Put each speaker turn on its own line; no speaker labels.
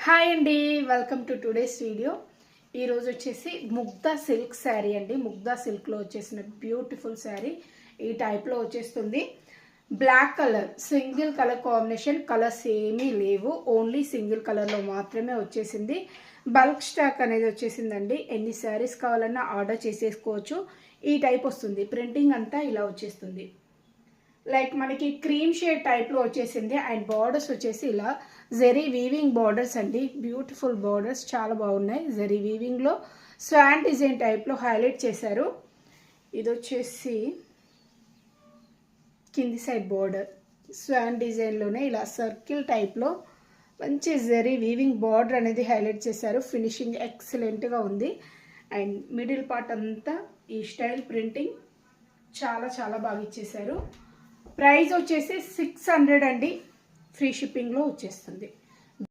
Hi అండి, welcome to today's video. ఈరోజు వచ్చేసి ముగ్ధా సిల్క్ శారీ అండి. ముగ్ధా సిల్క్లో వచ్చేసిన బ్యూటిఫుల్ శారీ ఈ టైప్లో వచ్చేస్తుంది. Black colour, single colour combination, colours ఏమీ లేవు, ఓన్లీ సింగిల్ కలర్లో మాత్రమే వచ్చేసింది. బల్క్ స్టాక్ అనేది వచ్చేసిందండి. ఎన్ని శారీస్ కావాలన్నా ఆర్డర్ చేసేసుకోవచ్చు. ఈ టైప్ వస్తుంది. ప్రింటింగ్ అంతా ఇలా వచ్చేస్తుంది. లైక్ మనకి క్రీమ్ షేడ్ టైప్లో వచ్చేసింది. అండ్ బార్డర్స్ వచ్చేసి ఇలా జెరీ వీవింగ్ బార్డర్స్ అండి. బ్యూటిఫుల్ బార్డర్స్, చాలా బాగున్నాయి. జెరీ వీవింగ్లో స్వాన్ డిజైన్ టైప్లో హైలైట్ చేశారు. ఇది వచ్చేసి కింది సైడ్ బార్డర్ స్వాన్ డిజైన్లోనే ఇలా సర్కిల్ టైప్లో మంచి జెరీ వీవింగ్ బార్డర్ అనేది హైలైట్ చేశారు. ఫినిషింగ్ ఎక్సలెంట్గా ఉంది. అండ్ మిడిల్ పార్ట్ అంతా ఈ స్టైల్ ప్రింటింగ్ చాలా చాలా బాగా ఇచ్చేశారు. ప్రైస్ వచ్చేసి 600 అండి. ఫ్రీ షిప్పింగ్లో వచ్చేస్తుంది.